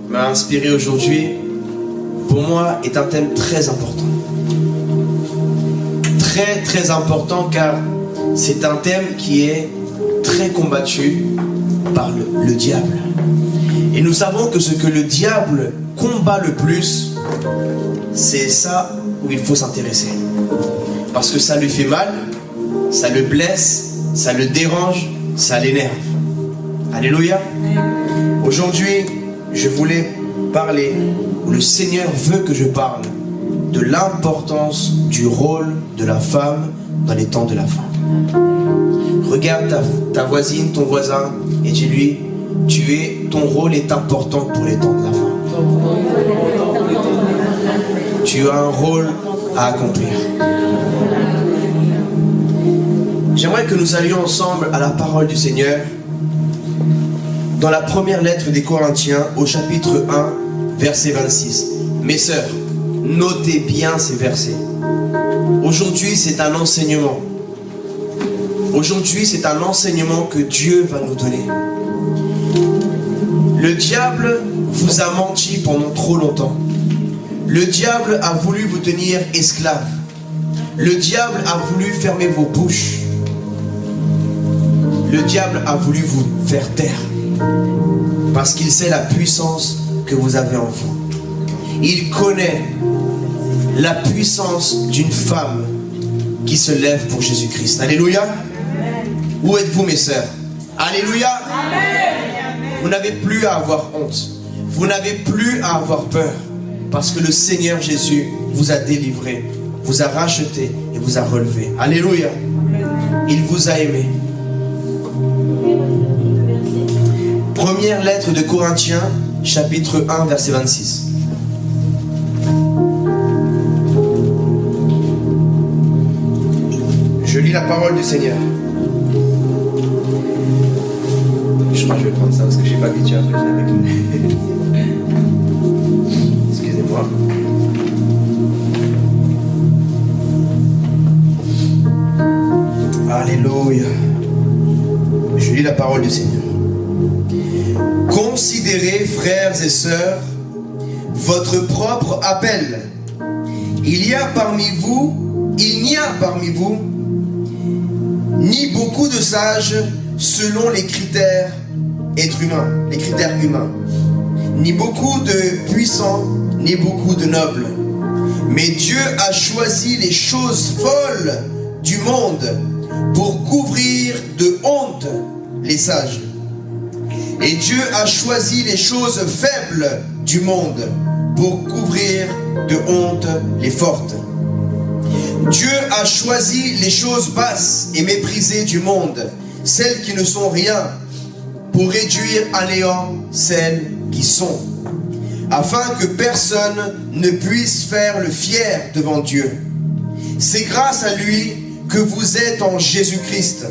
m'a inspiré aujourd'hui, pour moi, est un thème très important. Très, très important, car c'est un thème qui est très combattu par le diable. Et nous savons que ce que le diable combat le plus, c'est ça où il faut s'intéresser. Parce que ça lui fait mal, ça le blesse, ça le dérange, ça l'énerve. Alléluia. Aujourd'hui, je voulais parler, ou le Seigneur veut que je parle, de l'importance du rôle de la femme dans les temps de la femme. Regarde ta voisine, ton voisin, et dis-lui, ton rôle est important pour les temps de la femme. Tu as un rôle à accomplir. J'aimerais que nous allions ensemble à la parole du Seigneur dans la première lettre des Corinthiens au chapitre 1, verset 26. Mes sœurs, notez bien ces versets. Aujourd'hui, c'est un enseignement. Aujourd'hui, c'est un enseignement que Dieu va nous donner. Le diable vous a menti pendant trop longtemps. Le diable a voulu vous tenir esclaves. Le diable a voulu fermer vos bouches. Le diable a voulu vous faire taire. Parce qu'il sait la puissance que vous avez en vous. Il connaît la puissance d'une femme qui se lève pour Jésus-Christ. Alléluia. Amen. Où êtes-vous, mes sœurs? Alléluia. Amen. Vous n'avez plus à avoir honte. Vous n'avez plus à avoir peur. Parce que le Seigneur Jésus vous a délivré, vous a racheté et vous a relevé. Alléluia. Il vous a aimé. Première lettre de Corinthiens, chapitre 1, verset 26. Je lis la parole du Seigneur. Je crois que je vais prendre ça parce que je n'ai pas habitué à faire avec nous. Excusez-moi. Alléluia. Je lis la parole du Seigneur. Considérez, frères et sœurs, votre propre appel. Il n'y a parmi vous ni beaucoup de sages selon les critères humains, ni beaucoup de puissants, ni beaucoup de nobles. Mais Dieu a choisi les choses folles du monde pour couvrir de honte les sages. Et Dieu a choisi les choses faibles du monde pour couvrir de honte les fortes. Dieu a choisi les choses basses et méprisées du monde, celles qui ne sont rien, pour réduire à néant celles qui sont, afin que personne ne puisse faire le fier devant Dieu. C'est grâce à lui que vous êtes en Jésus-Christ,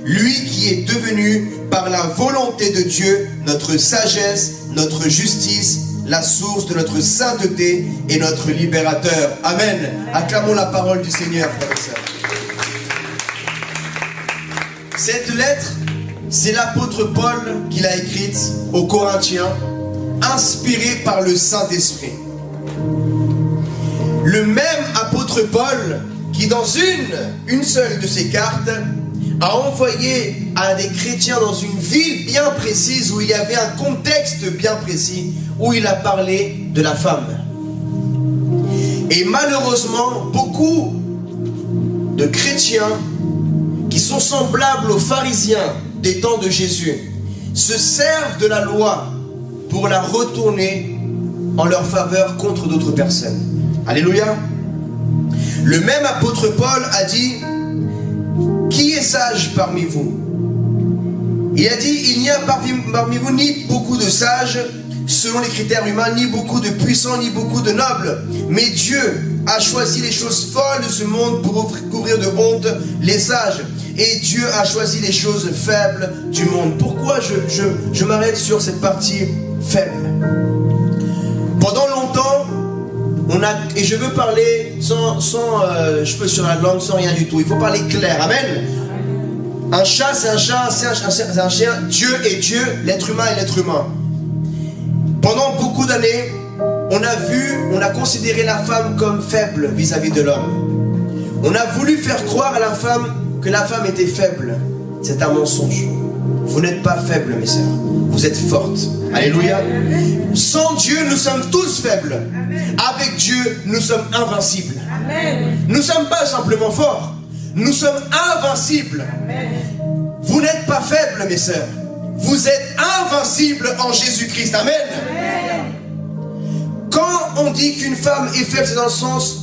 lui qui est devenu par la volonté de Dieu notre sagesse, notre justice, la source de notre sainteté et notre libérateur. Amen. Acclamons la parole du Seigneur, frères et sœurs. Cette lettre, c'est l'apôtre Paul qui l'a écrite aux Corinthiens, inspiré par le Saint-Esprit. Le même apôtre Paul qui, dans une seule de ses cartes, a envoyé à des chrétiens dans une ville bien précise où il y avait un contexte bien précis, où il a parlé de la femme. Et malheureusement, beaucoup de chrétiens qui sont semblables aux pharisiens des temps de Jésus se servent de la loi pour la retourner en leur faveur contre d'autres personnes. Alléluia. Le même apôtre Paul a dit: qui est sage parmi vous? Il a dit: il n'y a parmi vous ni beaucoup de sages selon les critères humains, ni beaucoup de puissants, ni beaucoup de nobles. Mais Dieu a choisi les choses folles de ce monde pour couvrir de honte les sages. Et Dieu a choisi les choses faibles du monde. Pourquoi je m'arrête sur cette partie faible? Pendant longtemps, et je veux parler sans cheveux sur la langue, sans rien du tout. Il faut parler clair. Amen. Un chat, c'est un chat, c'est un chien. Dieu est Dieu, l'être humain est l'être humain. Pendant beaucoup d'années, on a considéré la femme comme faible vis-à-vis de l'homme. On a voulu faire croire à la femme que la femme était faible. C'est un mensonge. Vous n'êtes pas faible, mes sœurs. Vous êtes fortes. Alléluia. Sans Dieu, nous sommes tous faibles. Avec Dieu, nous sommes invincibles. Nous ne sommes pas simplement forts. Nous sommes invincibles. Vous n'êtes pas faibles, mes sœurs. Vous êtes invincibles en Jésus-Christ. Amen. Quand on dit qu'une femme est faible, c'est dans le sens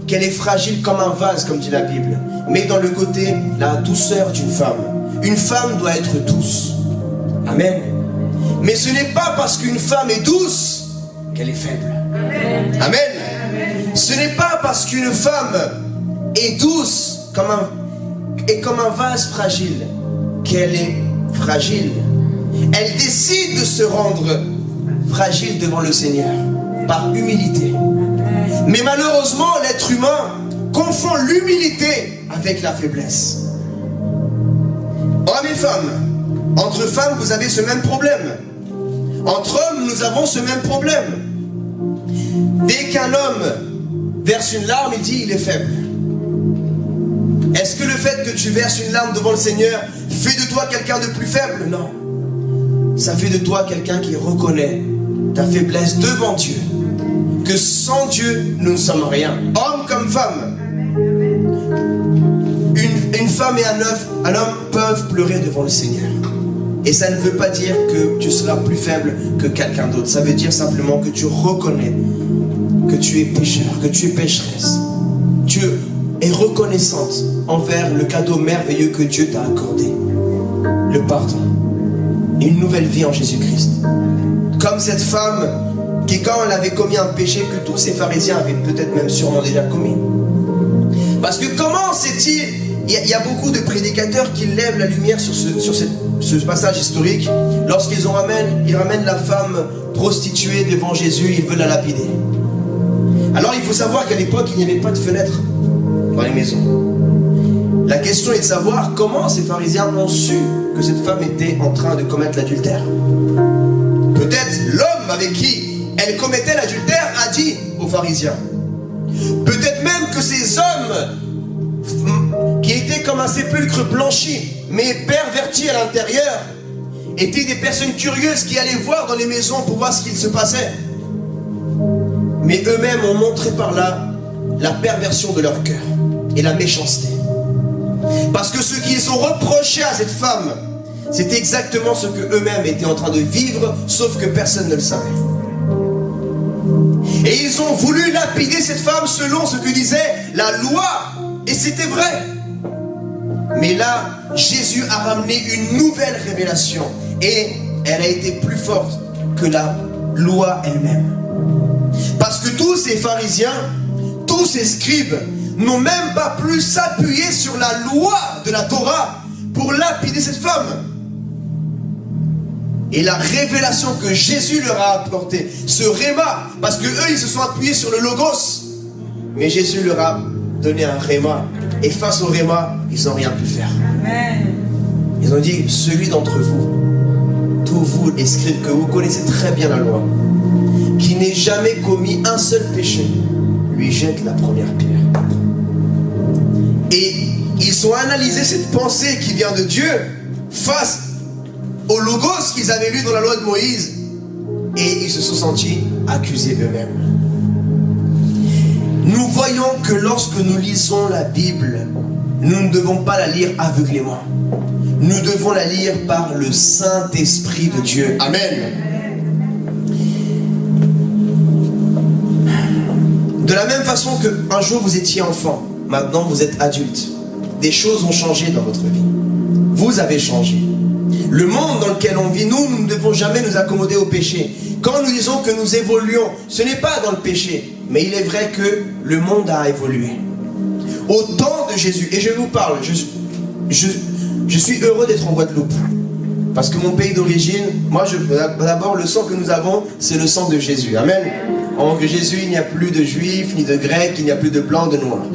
qu'elle est fragile comme un vase, comme dit la Bible. Mais dans le côté, la douceur d'une femme. Une femme doit être douce. Amen. Mais ce n'est pas parce qu'une femme est douce qu'elle est faible. Amen. Ce n'est pas parce qu'une femme est douce comme un vase fragile qu'elle est fragile. Elle décide de se rendre fragile devant le Seigneur par humilité. Mais malheureusement, l'être humain confond l'humilité avec la faiblesse. Hommes et femmes, entre femmes, vous avez ce même problème. Entre hommes, nous avons ce même problème. Dès qu'un homme verse une larme, il dit il est faible. Est-ce que le fait que tu verses une larme devant le Seigneur fait de toi quelqu'un de plus faible? Non. Ça fait de toi quelqu'un qui reconnaît ta faiblesse devant Dieu. Que sans Dieu, nous ne sommes rien. Homme comme femme. Une femme et un homme peuvent pleurer devant le Seigneur. Et ça ne veut pas dire que tu seras plus faible que quelqu'un d'autre. Ça veut dire simplement que tu reconnais que tu es pécheur, que tu es pécheresse. Tu es reconnaissante envers le cadeau merveilleux que Dieu t'a accordé. Le pardon. Une nouvelle vie en Jésus-Christ. Comme cette femme qui, quand elle avait commis un péché que tous ces pharisiens avaient peut-être même sûrement déjà commis. Parce que comment sait-il? Il y a beaucoup de prédicateurs qui lèvent la lumière sur ce passage historique. Lorsqu'ils ramènent la femme prostituée devant Jésus, ils veulent la lapider. Alors il faut savoir qu'à l'époque, il n'y avait pas de fenêtre dans les maisons. La question est de savoir comment ces pharisiens ont su que cette femme était en train de commettre l'adultère. Peut-être l'homme avec qui elle commettait l'adultère a dit aux pharisiens. Peut-être même que ces hommes qui étaient comme un sépulcre blanchi, mais pervertis à l'intérieur, étaient des personnes curieuses qui allaient voir dans les maisons pour voir ce qu'il se passait. Mais eux-mêmes ont montré par là la perversion de leur cœur et la méchanceté. Parce que ce qu'ils ont reproché à cette femme, c'est exactement ce que eux-mêmes étaient en train de vivre, sauf que personne ne le savait. Et ils ont voulu lapider cette femme selon ce que disait la loi. Et c'était vrai. Mais là, Jésus a ramené une nouvelle révélation. Et elle a été plus forte que la loi elle-même. Parce que tous ces pharisiens, tous ces scribes, n'ont même pas pu s'appuyer sur la loi de la Torah pour lapider cette femme. Et la révélation que Jésus leur a apportée, ce réma, parce que eux ils se sont appuyés sur le logos, mais Jésus leur a donné un réma, et face au réma, ils n'ont rien pu faire. Amen. Ils ont dit, celui d'entre vous, tous vous les scribes que vous connaissez très bien la loi, qui n'ait jamais commis un seul péché, lui jette la première pierre. Et ils ont analysé cette pensée qui vient de Dieu face au logos qu'ils avaient lu dans la loi de Moïse, et ils se sont sentis accusés eux-mêmes. Nous voyons que lorsque nous lisons la Bible, nous ne devons pas la lire aveuglément. Nous devons la lire par le Saint-Esprit de Dieu. Amen. De la même façon qu'un jour vous étiez enfant, maintenant vous êtes adulte. Des choses ont changé dans votre vie. Vous avez changé. Le monde dans lequel on vit, nous ne devons jamais nous accommoder au péché. Quand nous disons que nous évoluons, ce n'est pas dans le péché, mais il est vrai que le monde a évolué. Au temps de Jésus, et je vous parle, je suis heureux d'être en Guadeloupe. Parce que mon pays d'origine, d'abord le sang que nous avons, c'est le sang de Jésus. Amen. En Jésus, il n'y a plus de juifs, ni de grecs, il n'y a plus de blancs, de noirs.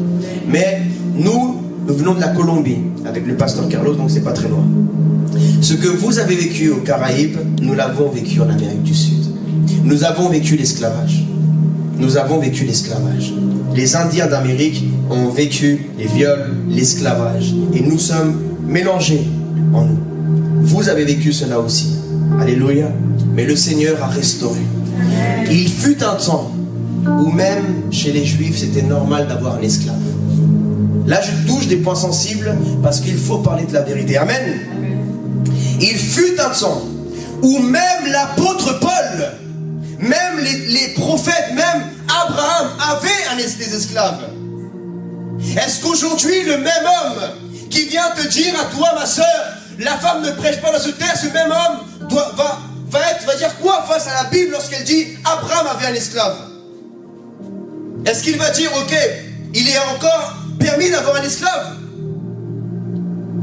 Mais nous venons de la Colombie, avec le pasteur Carlos, donc c'est pas très loin. Ce que vous avez vécu aux Caraïbes, nous l'avons vécu en Amérique du Sud. Nous avons vécu l'esclavage. Nous avons vécu l'esclavage. Les Indiens d'Amérique ont vécu les viols, l'esclavage. Et nous sommes mélangés en nous. Vous avez vécu cela aussi. Alléluia. Mais le Seigneur a restauré. Il fut un temps où même chez les Juifs, c'était normal d'avoir un esclave. Là, je touche des points sensibles parce qu'il faut parler de la vérité. Amen. Il fut un temps où même l'apôtre Paul, même les prophètes, même Abraham avait des esclaves. Est-ce qu'aujourd'hui, le même homme qui vient te dire à toi, ma soeur, la femme ne prêche pas dans ce terre, ce même homme va dire quoi face à la Bible lorsqu'elle dit Abraham avait un esclave? Est-ce qu'il va dire, ok, il est encore permis d'avoir un esclave?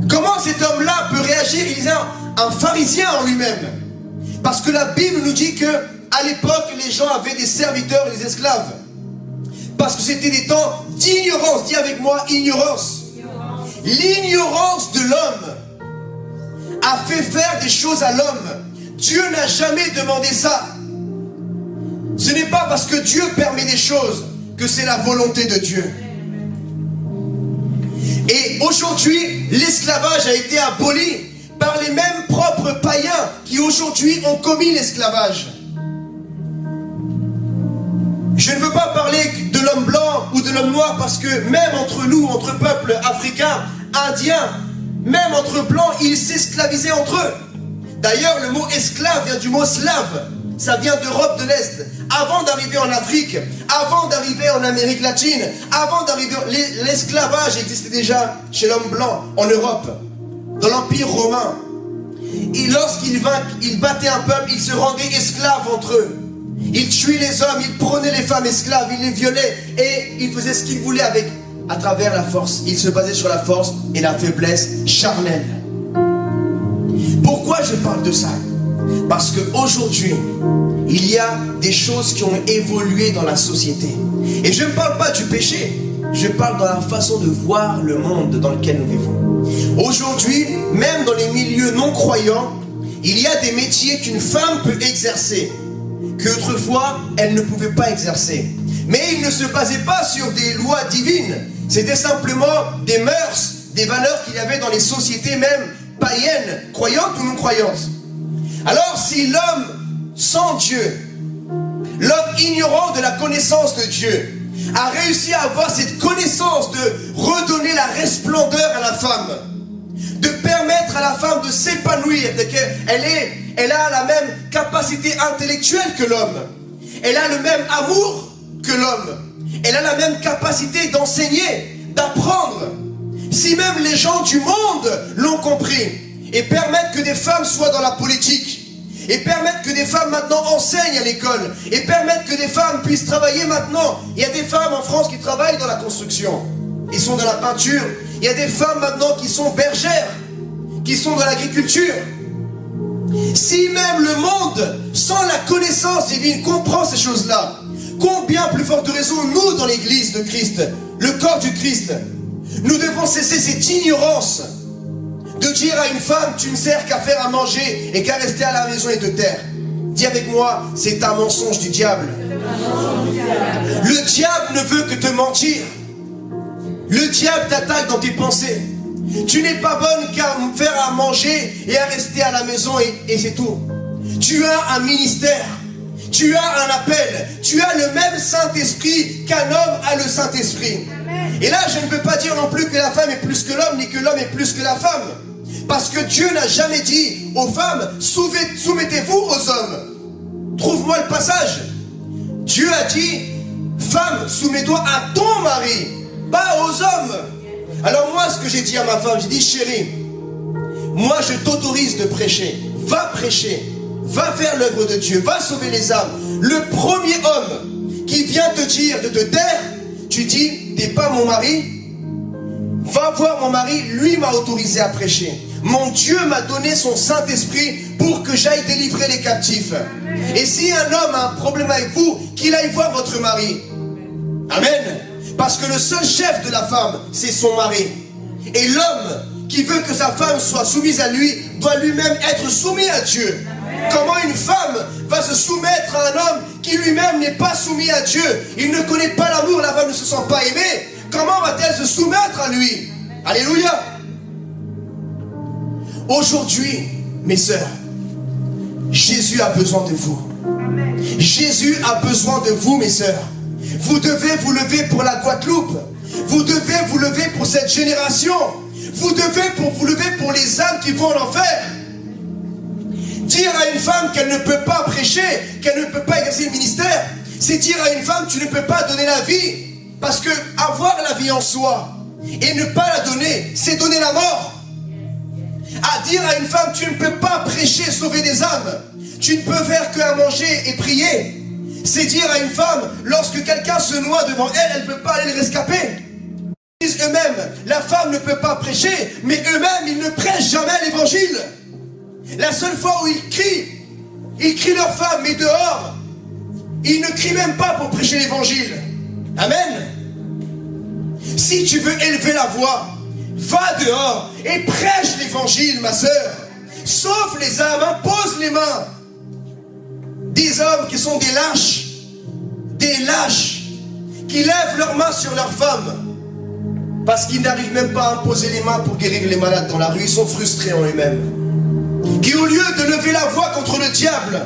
Comment cet homme-là peut réagir? Il est un pharisien en lui-même. Parce que la Bible nous dit que à l'époque, les gens avaient des serviteurs et des esclaves. Parce que c'était des temps d'ignorance. Dis avec moi, ignorance. L'ignorance de l'homme a fait faire des choses à l'homme. Dieu n'a jamais demandé ça. Ce n'est pas parce que Dieu permet des choses que c'est la volonté de Dieu. Et aujourd'hui, l'esclavage a été aboli par les mêmes propres païens qui aujourd'hui ont commis l'esclavage. Je ne veux pas parler de l'homme blanc ou de l'homme noir parce que même entre nous, entre peuples africains, indiens, même entre blancs, ils s'esclavisaient entre eux. D'ailleurs, le mot esclave vient du mot slave. Ça vient d'Europe de l'Est. Avant d'arriver en Afrique, avant d'arriver en Amérique latine, avant d'arriver... L'esclavage existait déjà chez l'homme blanc en Europe, dans l'Empire romain. Et lorsqu'il battait un peuple, il se rendait esclave entre eux. Il tuait les hommes, il prenait les femmes esclaves, il les violait et il faisait ce qu'il voulait à travers la force. Il se basait sur la force et la faiblesse charnelle. Pourquoi je parle de ça? Parce qu'aujourd'hui, il y a des choses qui ont évolué dans la société. Et je ne parle pas du péché, je parle dans la façon de voir le monde dans lequel nous vivons. Aujourd'hui, même dans les milieux non croyants, il y a des métiers qu'une femme peut exercer, qu'autrefois, elle ne pouvait pas exercer. Mais il ne se basait pas sur des lois divines, c'était simplement des mœurs, des valeurs qu'il y avait dans les sociétés même païennes, croyantes ou non croyantes. Alors si l'homme sans Dieu, l'homme ignorant de la connaissance de Dieu, a réussi à avoir cette connaissance de redonner la resplendeur à la femme, de permettre à la femme de s'épanouir, elle a la même capacité intellectuelle que l'homme, elle a le même amour que l'homme, elle a la même capacité d'enseigner, d'apprendre. Si même les gens du monde l'ont compris et permettent que des femmes soient dans la politique, et permettent que des femmes maintenant enseignent à l'école, et permettent que des femmes puissent travailler maintenant. Il y a des femmes en France qui travaillent dans la construction, ils sont dans la peinture. Il y a des femmes maintenant qui sont bergères, qui sont dans l'agriculture. Si même le monde, sans la connaissance divine, comprend ces choses-là, combien plus forte raison nous dans l'église de Christ, le corps du Christ, nous devons cesser cette ignorance de dire à une femme, tu ne sers qu'à faire à manger et qu'à rester à la maison et te taire. Dis avec moi, c'est un mensonge du diable. Le diable ne veut que te mentir. Le diable t'attaque dans tes pensées. Tu n'es pas bonne qu'à faire à manger et à rester à la maison et c'est tout. Tu as un ministère. Tu as un appel. Tu as le même Saint-Esprit qu'un homme a le Saint-Esprit. Et là, je ne veux pas dire non plus que la femme est plus que l'homme, ni que l'homme est plus que la femme. Parce que Dieu n'a jamais dit aux femmes, soumettez-vous aux hommes. Trouve-moi le passage. Dieu a dit, femme, soumets-toi à ton mari, pas aux hommes. Alors moi, ce que j'ai dit à ma femme, j'ai dit, chérie, moi je t'autorise de prêcher. Va prêcher, va faire l'œuvre de Dieu, va sauver les âmes. Le premier homme qui vient te dire de te taire, tu dis, t'es pas mon mari, va voir mon mari, lui m'a autorisé à prêcher. Mon Dieu m'a donné son Saint-Esprit pour que j'aille délivrer les captifs. Et si un homme a un problème avec vous, qu'il aille voir votre mari. Amen. Parce que le seul chef de la femme, c'est son mari. Et l'homme qui veut que sa femme soit soumise à lui, doit lui-même être soumis à Dieu. Comment une femme va se soumettre à un homme qui lui-même n'est pas soumis à Dieu? Il ne connaît pas l'amour, la femme ne se sent pas aimée. Comment va-t-elle se soumettre à lui? Alléluia. Aujourd'hui, mes sœurs, Jésus a besoin de vous. Jésus a besoin de vous, mes sœurs. Vous devez vous lever pour la Guadeloupe. Vous devez vous lever pour cette génération. Vous devez vous lever pour les âmes qui vont en enfer. Dire à une femme qu'elle ne peut pas prêcher, qu'elle ne peut pas exercer le ministère, c'est dire à une femme tu ne peux pas donner la vie. Parce que avoir la vie en soi et ne pas la donner, c'est donner la mort. À dire à une femme tu ne peux pas prêcher, sauver des âmes, tu ne peux faire que à manger et prier, c'est dire à une femme, lorsque quelqu'un se noie devant elle, elle ne peut pas aller le rescaper. Ils disent eux-mêmes, la femme ne peut pas prêcher, mais eux-mêmes, ils ne prêchent jamais l'évangile. La seule fois où ils crient leur femme, mais dehors, ils ne crient même pas pour prêcher l'évangile. Amen. Si tu veux élever la voix, va dehors et prêche l'évangile, ma sœur. Sauve les âmes, impose les mains. Des hommes qui sont des lâches, qui lèvent leurs mains sur leurs femmes, parce qu'ils n'arrivent même pas à imposer les mains pour guérir les malades dans la rue. Ils sont frustrés en eux-mêmes. Qui au lieu de lever la voix contre le diable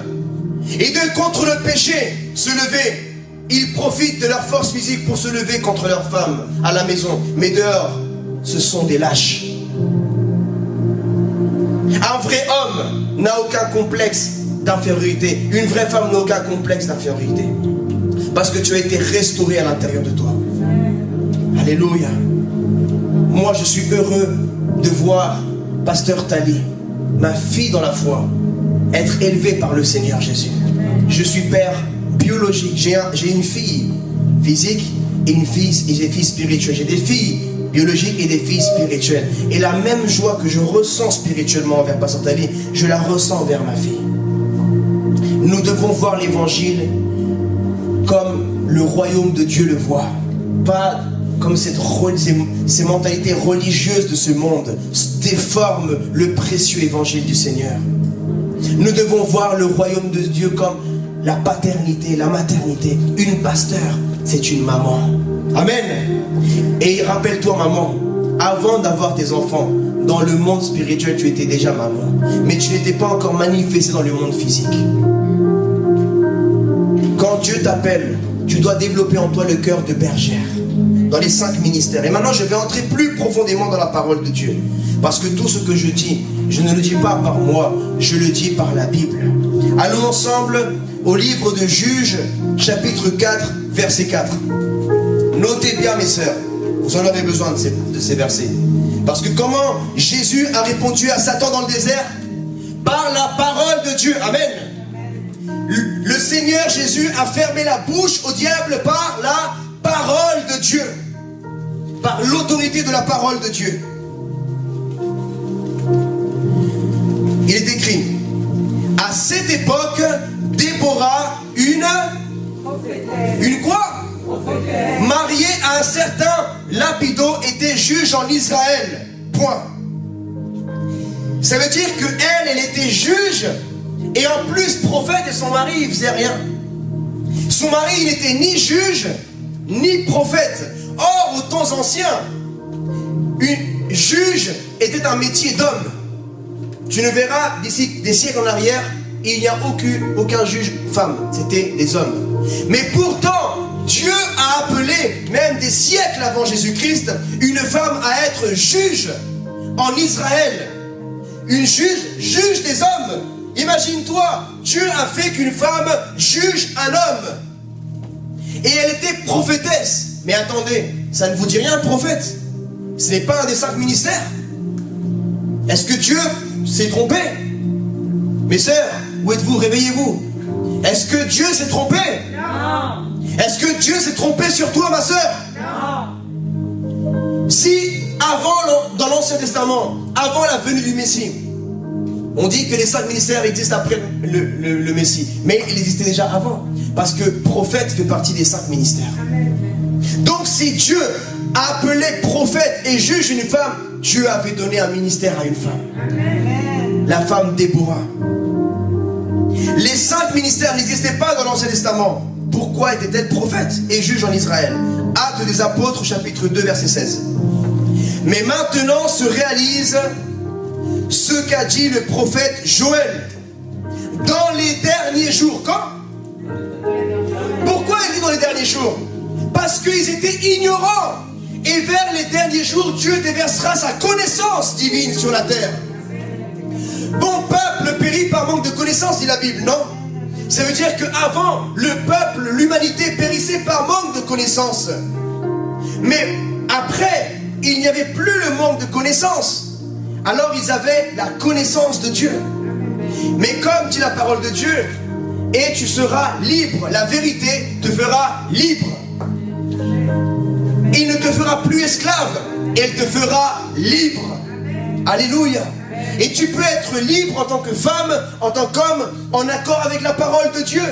et contre le péché, se lever, ils profitent de leur force physique pour se lever contre leurs femmes à la maison. Mais dehors, ce sont des lâches. Un vrai homme n'a aucun complexe d'infériorité. Une vraie femme n'a aucun complexe d'infériorité. Parce que tu as été restauré à l'intérieur de toi. Alléluia. Moi, je suis heureux de voir Pasteur Tali, ma fille dans la foi, être élevée par le Seigneur Jésus. Je suis père biologique. J'ai une fille physique et une fille spirituelle. J'ai des filles biologiques et des filles spirituelles. Et la même joie que je ressens spirituellement envers Pasteur Tali, je la ressens envers ma fille. Nous devons voir l'évangile comme le royaume de Dieu le voit. Pas comme ces mentalités religieuses de ce monde déforment le précieux évangile du Seigneur. Nous devons voir le royaume de Dieu comme la paternité, la maternité. Une pasteur, c'est une maman. Amen. Et rappelle-toi, maman, avant d'avoir tes enfants, dans le monde spirituel, tu étais déjà maman. Mais tu n'étais pas encore manifesté dans le monde physique. Quand Dieu t'appelle, tu dois développer en toi le cœur de bergère. Dans les 5 ministères. Et maintenant, je vais entrer plus profondément dans la parole de Dieu. Parce que tout ce que je dis, je ne le dis pas par moi, je le dis par la Bible. Allons ensemble au livre de Juges, chapitre 4, verset 4. Notez bien, mes sœurs, vous en avez besoin de ces versets. Parce que comment Jésus a répondu à Satan dans le désert? Par la parole de Dieu. Amen. Le Seigneur Jésus a fermé la bouche au diable par la parole de Dieu. Par l'autorité de la parole de Dieu. Il est écrit, à cette époque, Déborah, une quoi? Mariée à un certain Lapido, était juge en Israël. Point. Ça veut dire qu'elle était juge, et en plus prophète, et son mari, il faisait rien. Son mari, il n'était ni juge, ni prophète. Or, aux temps anciens, une juge était un métier d'homme. Tu ne verras d'ici des siècles en arrière, il n'y a aucun juge femme. C'était des hommes. Mais pourtant, Dieu a appelé, même des siècles avant Jésus-Christ, une femme à être juge en Israël. Une juge des hommes. Imagine-toi, Dieu a fait qu'une femme juge un homme. Et elle était prophétesse. Mais attendez, ça ne vous dit rien, prophète? Ce n'est pas un des 5 ministères? Est-ce que Dieu s'est trompé? Mes sœurs, où êtes-vous? Réveillez-vous. Est-ce que Dieu s'est trompé? Non. Est-ce que Dieu s'est trompé sur toi, ma sœur? Non. Si, dans l'Ancien Testament, avant la venue du Messie, on dit que les 5 ministères existent après le Messie. Mais il existait déjà avant. Parce que prophète fait partie des 5 ministères. Amen. Donc si Dieu a appelé prophète et juge une femme, Dieu avait donné un ministère à une femme. Amen. La femme Déborah. Les 5 ministères n'existaient pas dans l'Ancien Testament. Pourquoi était-elle prophète et juge en Israël? Actes des Apôtres, chapitre 2, verset 16. Mais maintenant se réalise ce qu'a dit le prophète Joël. Dans les derniers jours. Quand? Pourquoi il dit dans les derniers jours? Parce qu'ils étaient ignorants. Et vers les derniers jours, Dieu déversera sa connaissance divine sur la terre. Bon peuple périt par manque de connaissance, dit la Bible, non? Ça veut dire qu'avant, le peuple, l'humanité périssait par manque de connaissance. Mais après, il n'y avait plus le manque de connaissance. Alors ils avaient la connaissance de Dieu. Mais comme dit la parole de Dieu, et tu seras libre, la vérité te fera libre. Il ne te fera plus esclave, elle te fera libre. Alléluia. Et tu peux être libre en tant que femme, en tant qu'homme, en accord avec la parole de Dieu.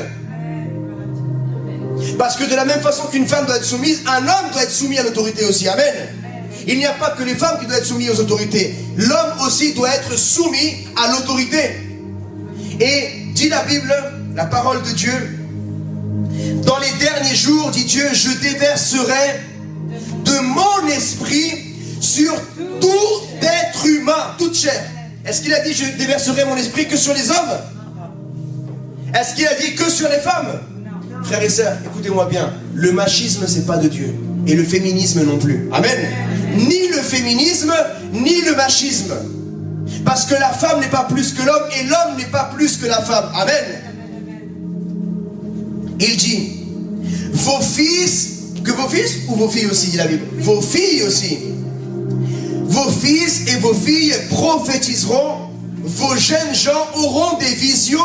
Parce que de la même façon qu'une femme doit être soumise, un homme doit être soumis à l'autorité aussi. Amen. Il n'y a pas que les femmes qui doivent être soumises aux autorités. L'homme aussi doit être soumis à l'autorité. Et dit la Bible, la parole de Dieu, dans les derniers jours, dit Dieu, je déverserai de mon esprit sur tout être humain, toute chair. Est-ce qu'il a dit je déverserai mon esprit que sur les hommes? Est-ce qu'il a dit que sur les femmes? Frères et sœurs, écoutez-moi bien, le machisme c'est pas de Dieu. Et le féminisme non plus. Amen. Ni le féminisme, ni le machisme. Parce que la femme n'est pas plus que l'homme et l'homme n'est pas plus que la femme. Amen. Il dit, vos fils, que vos fils ou vos filles aussi, dit la Bible? Vos filles aussi. Vos fils et vos filles prophétiseront, vos jeunes gens auront des visions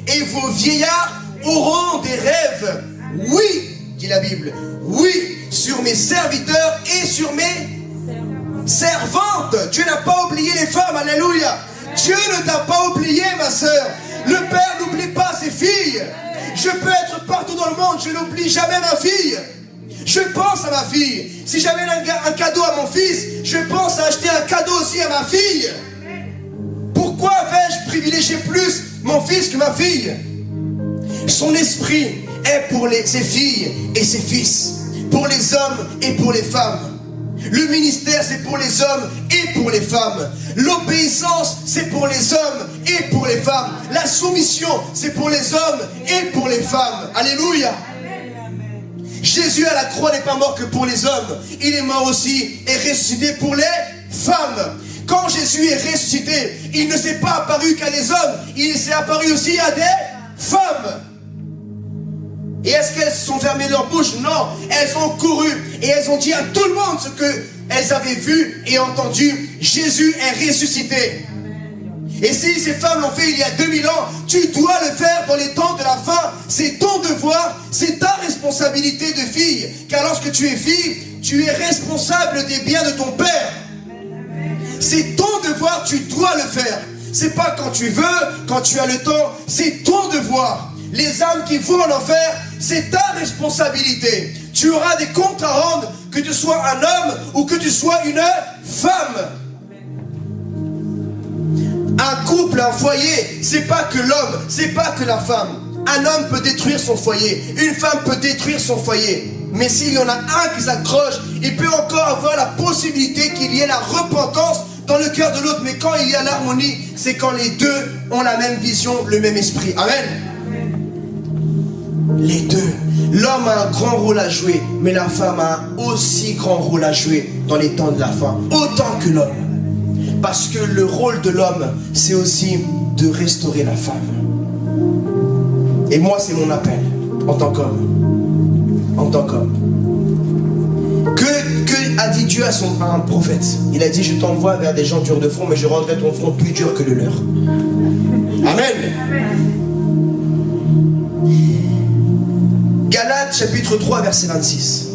et vos vieillards auront des rêves. Oui, dit la Bible, oui, sur mes serviteurs et sur mes servantes. Dieu n'a pas oublié les femmes, alléluia. Dieu ne t'a pas oublié, ma soeur. Le Père n'oublie pas ses filles. Je peux être partout dans le monde, je n'oublie jamais ma fille. Je pense à ma fille. Si j'avais un cadeau à mon fils, je pense à acheter un cadeau aussi à ma fille. Pourquoi vais-je privilégier plus mon fils que ma fille? Son esprit est pour ses filles et ses fils, pour les hommes et pour les femmes. Le ministère, c'est pour les hommes et pour les femmes. L'obéissance, c'est pour les hommes et pour les femmes. La soumission, c'est pour les hommes et pour les femmes. Alléluia. Jésus à la croix n'est pas mort que pour les hommes. Il est mort aussi et ressuscité pour les femmes. Quand Jésus est ressuscité, il ne s'est pas apparu qu'à des hommes. Il s'est apparu aussi à des femmes. Et est-ce qu'elles se sont fermées leur bouche? Non, elles ont couru et elles ont dit à tout le monde ce qu'elles avaient vu et entendu. Jésus est ressuscité. Et si ces femmes l'ont fait il y a 2000 ans, tu dois le faire dans les temps de la fin. C'est ton devoir, c'est ta responsabilité de fille. Car lorsque tu es fille, tu es responsable des biens de ton père. C'est ton devoir, tu dois le faire. C'est pas quand tu veux, quand tu as le temps, c'est ton devoir. Les âmes qui vont en enfer, c'est ta responsabilité. Tu auras des comptes à rendre, que tu sois un homme ou que tu sois une femme. Un couple, un foyer, c'est pas que l'homme, c'est pas que la femme. Un homme peut détruire son foyer, une femme peut détruire son foyer. Mais s'il y en a un qui s'accroche, il peut encore avoir la possibilité qu'il y ait la repentance dans le cœur de l'autre. Mais quand il y a l'harmonie, c'est quand les deux ont la même vision, le même esprit. Amen. Les deux. L'homme a un grand rôle à jouer, mais la femme a un aussi grand rôle à jouer dans les temps de la fin, autant que l'homme. Parce que le rôle de l'homme, c'est aussi de restaurer la femme. Et moi, c'est mon appel, en tant qu'homme. En tant qu'homme. Que a dit Dieu à un prophète? Il a dit, je t'envoie vers des gens durs de front, mais je rendrai ton front plus dur que le leur. Amen. Galates chapitre 3 verset 26.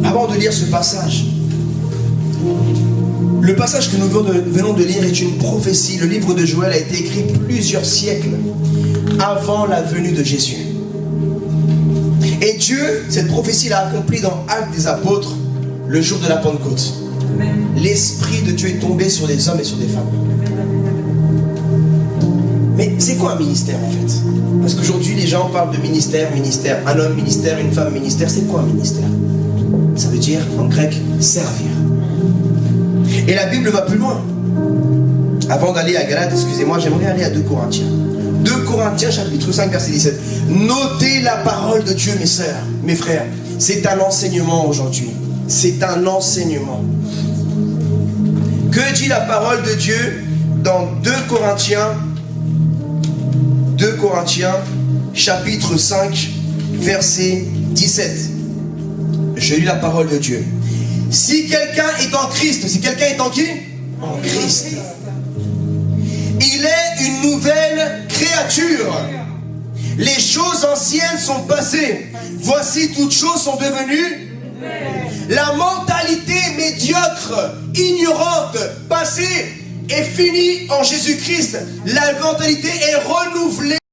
Avant de lire ce passage, le passage que nous venons de lire est une prophétie. Le livre de Joël a été écrit plusieurs siècles avant la venue de Jésus. Et Dieu, cette prophétie l'a accomplie dans Actes des Apôtres, le jour de la Pentecôte. L'Esprit de Dieu est tombé sur des hommes et sur des femmes. C'est quoi un ministère en fait? Parce qu'aujourd'hui les gens parlent de ministère, ministère. Un homme ministère, une femme ministère. C'est quoi un ministère? Ça veut dire en grec servir. Et la Bible va plus loin. Avant d'aller à Galates, excusez-moi, j'aimerais aller à 2 Corinthiens. 2 Corinthiens chapitre 5 verset 17. Notez la parole de Dieu mes sœurs, mes frères. C'est un enseignement aujourd'hui. C'est un enseignement. Que dit la parole de Dieu dans 2 Corinthiens chapitre 5 verset 17. Je lis la parole de Dieu. Si quelqu'un est en Christ, si quelqu'un est en qui? En Christ. Il est une nouvelle créature. Les choses anciennes sont passées. Voici toutes choses sont devenues. La mentalité médiocre, ignorante, passée est finie en Jésus-Christ. La mentalité est renouvelée.